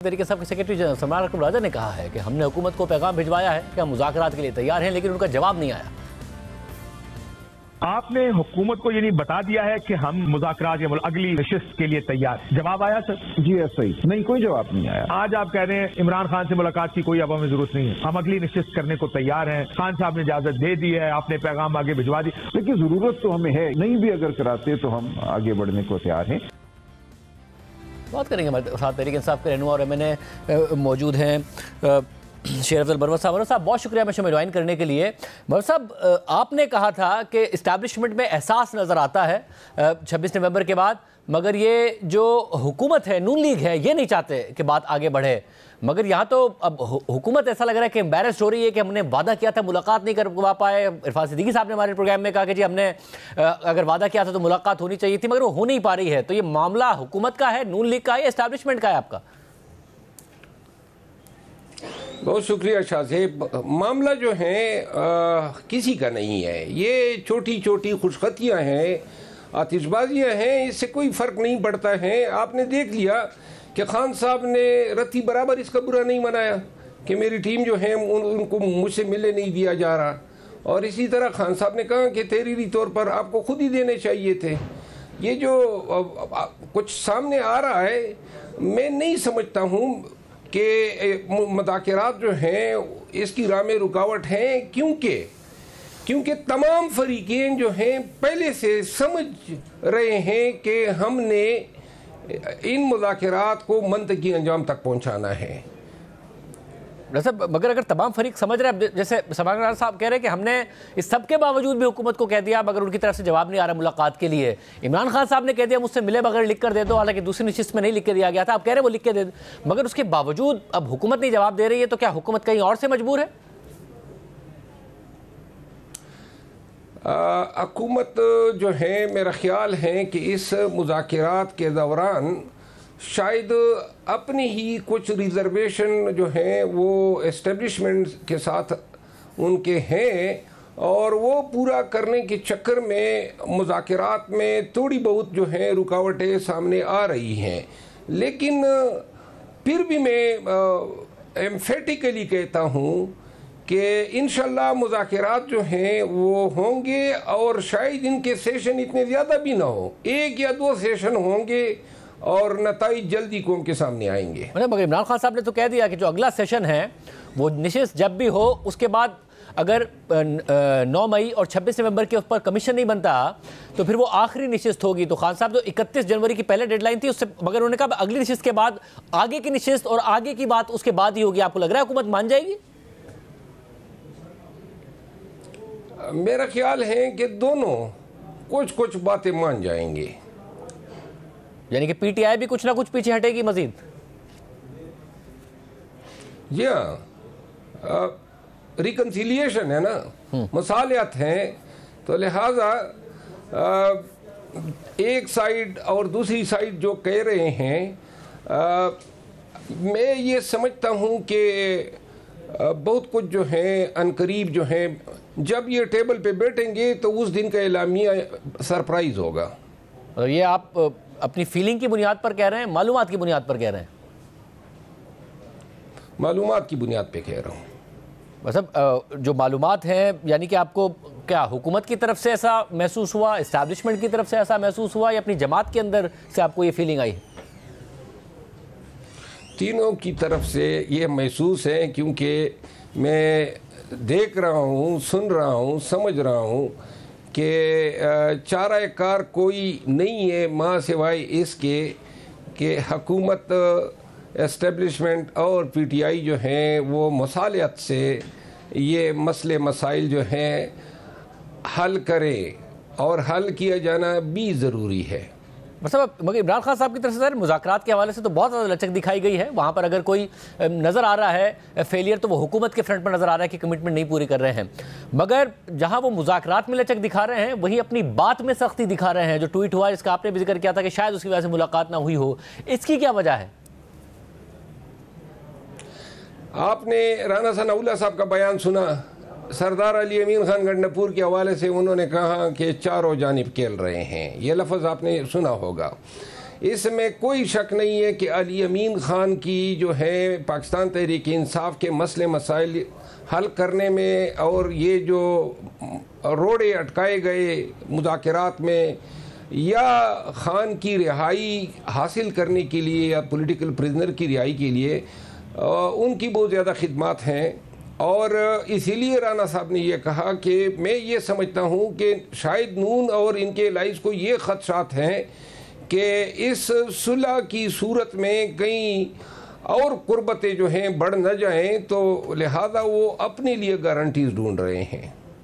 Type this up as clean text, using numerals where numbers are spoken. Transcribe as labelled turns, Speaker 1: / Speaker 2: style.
Speaker 1: तरीके से secretary general Salman Akbar राजा ने कहा है कि हमने हुकूमत को पैगाम भिजवाया है कि हम मुज़ाकरात के लिए तैयार हैं, लेकिन उनका जवाब नहीं आया।
Speaker 2: आपने हुकूमत को ये नहीं बता दिया है कि हम मुज़ाकरात या अगली नशिस्त के लिए तैयार। जवाब आया सर?
Speaker 3: जी ऐसा ही नहीं, कोई जवाब नहीं आया।
Speaker 2: आज आप कह रहे हैं इमरान खान से मुलाकात की कोई अब हमें जरूरत नहीं है, हम अगली नशिस्त करने को तैयार हैं। खान साहब ने इजाजत दे दी है, आपने पैगाम आगे भिजवा दी।
Speaker 3: लेकिन जरूरत तो हमें है, नहीं भी अगर कराते तो हम आगे बढ़ने को तैयार हैं।
Speaker 1: बात करेंगे हमारे साथ तहरीक इंसाफ के रहनुमा और MNA मौजूद हैं शेर अफजल बरवत साहब। बहुत शुक्रिया हमें शो में ज्वाइन करने के लिए। बरवत साहब, आपने कहा था कि इस्टेब्लिशमेंट में एहसास नज़र आता है 26 नवंबर के बाद, मगर ये जो हुकूमत है, नून लीग है, ये नहीं चाहते कि बात आगे बढ़े। मगर यहाँ तो अब हुकूमत ऐसा लग रहा है कि एम्बेरस्ड हो रही है कि हमने वादा किया था, मुलाकात नहीं कर पाए। इरफान सिद्दीकी साहब ने हमारे प्रोग्राम में कहा कि जी हमने अगर वादा किया था तो मुलाकात होनी चाहिए थी, मगर वो हो नहीं पा रही है। तो ये मामला हुकूमत का है, नून लीग का है, या एस्टेब्लिशमेंट का है आपका?
Speaker 4: बहुत शुक्रिया शाहजेब। मामला जो है किसी का नहीं है। ये छोटी छोटी खुशखतियाँ हैं, आतिशबाजियाँ हैं, इससे कोई फ़र्क नहीं पड़ता है। आपने देख लिया कि खान साहब ने रत्ती बराबर इसका बुरा नहीं मनाया कि मेरी टीम जो है उनको मुझसे मिलने नहीं दिया जा रहा, और इसी तरह खान साहब ने कहा कि तहरीरी तौर पर आपको खुद ही देने चाहिए थे। ये जो कुछ सामने आ रहा है, मैं नहीं समझता हूँ कि मुज़ाकरात जो हैं इसकी राह में रुकावट हैं, क्योंकि तमाम फरीक़ें जो हैं पहले से समझ रहे हैं कि हमने इन मुज़ाकरात को मंतकी अंजाम तक पहुंचाना है।
Speaker 1: मगर अगर तमाम फरीक समझ रहे हैं, जैसे सलमान साहब कह रहे हैं कि हमने इस सब के बावजूद भी हुकूमत को कह दिया, मगर उनकी तरफ से जवाब नहीं आ रहा मुलाकात के लिए। इमरान खान साहब ने कह दिया मुझसे मिले बगैर लिख कर दे दो, हालांकि दूसरी नशिस्त में नहीं लिख के दिया गया था। आप कह रहे हैं वो लिख के दे, मगर उसके बावजूद अब हुकूमत नहीं जवाब दे रही है, तो क्या हुकूमत कहीं और से मजबूर है?
Speaker 4: हुकूमत जो है, मेरा ख्याल है कि इस मुज़ाकरात के दौरान शायद अपनी ही कुछ रिजर्वेशन जो हैं वो एस्टेब्लिशमेंट के साथ उनके हैं, और वो पूरा करने के चक्कर में मुज़ाकरात में थोड़ी बहुत जो हैं रुकावटें सामने आ रही हैं। लेकिन फिर भी मैं एम्फेटिकली कहता हूँ कि इंशाल्लाह मुज़ाकरात जो हैं वो होंगे, और शायद इनके सेशन इतने ज़्यादा भी ना हो, 1 या 2 सेशन होंगे और नताइज जल्दी कौम के सामने आएंगे।
Speaker 1: मगर इमरान खान साहब ने तो कह दिया कि जो अगला सेशन है वो नशिस्त जब भी हो, उसके बाद अगर 9 मई और 26 नवंबर के ऊपर कमीशन नहीं बनता तो फिर वो आखिरी नशिस्त होगी। तो खान साहब तो 31 जनवरी की पहले डेडलाइन थी, उससे मगर उन्होंने कहा अगली नशिस्त के बाद आगे की नशिस्त, और आगे की बात उसके बाद ही होगी। आपको लग रहा है हुकूमत मान जाएगी?
Speaker 4: मेरा ख्याल है कि दोनों कुछ बातें मान जाएंगे,
Speaker 1: यानी कि PTI भी कुछ ना कुछ पीछे हटेगी मजीद।
Speaker 4: जी हाँ, रिकन्सिलिएशन है ना, मसालियत हैं, तो लिहाजा एक साइड और दूसरी साइड जो कह रहे हैं, मैं ये समझता हूँ कि बहुत कुछ जो है अनकरीब जो है, जब ये टेबल पे बैठेंगे तो उस दिन का एलामिया सरप्राइज होगा।
Speaker 1: और ये आप अपनी फीलिंग की बुनियाद पर कह रहे हैं, मालूमात की बुनियाद पर कह रहे हैं?
Speaker 4: मालूमात की बुनियाद पे कह रहा हूँ।
Speaker 1: मतलब जो मालूमात हैं, यानी कि आपको क्या हुकूमत की तरफ से ऐसा महसूस हुआ, इस्टेब्लिशमेंट की तरफ से ऐसा महसूस हुआ, या अपनी जमात के अंदर से आपको ये फीलिंग आई?
Speaker 4: तीनों की तरफ से ये महसूस है, क्योंकि मैं देख रहा हूँ, सुन रहा हूँ, समझ रहा हूँ कि चारा कार कोई नहीं है माँ सिवाय इसके कि हुकूमत, एस्टेब्लिशमेंट और PTI जो हैं वो मसालियत से ये मसले मसाइल जो हैं हल करें, और हल किया जाना भी ज़रूरी है।
Speaker 1: मतलब मगर इमरान खान साहब की तरफ से सर मुज़ाकरात के हवाले से तो बहुत ज़्यादा लचक दिखाई गई है। वहाँ पर अगर कोई नज़र आ रहा है फेलियर, तो वो हुकूमत के फ्रंट पर नज़र आ रहा है कि कमिटमेंट नहीं पूरी कर रहे हैं। मगर जहाँ वो मुज़ाकरात में लचक दिखा रहे हैं, वहीं अपनी बात में सख्ती दिखा रहे हैं। जो ट्वीट हुआ, इसका आपने भी जिक्र किया था कि शायद उसकी वजह से मुलाकात ना हुई हो, इसकी क्या वजह है?
Speaker 4: आपने राना सनाउल्लाह साहब का बयान सुना, सरदार अली अमीन खान गंडपुर के हवाले से उन्होंने कहा कि चारों जानिब खेल रहे हैं। ये लफ्ज़ आपने सुना होगा। इसमें कोई शक नहीं है कि अली अमीन ख़ान की जो है पाकिस्तान तहरीक इंसाफ के मसले मसाइल हल करने में और ये जो रोड़े अटकाए गए मुज़ाकरात में या ख़ान की रिहाई हासिल करने के लिए या पॉलिटिकल प्रिजनर की रिहाई के लिए उनकी बहुत ज़्यादा खिदमत हैं। और इसीलिए राना साहब ने यह कहा कि मैं ये समझता हूँ कि शायद नून और इनके एलाइज को ये ख़दशात हैं कि इस सुलह की सूरत में कहीं और कुर्बतें जो हैं बढ़ न जाएं, तो लिहाजा वो अपने लिए गारंटीज ढूंढ रहे हैं।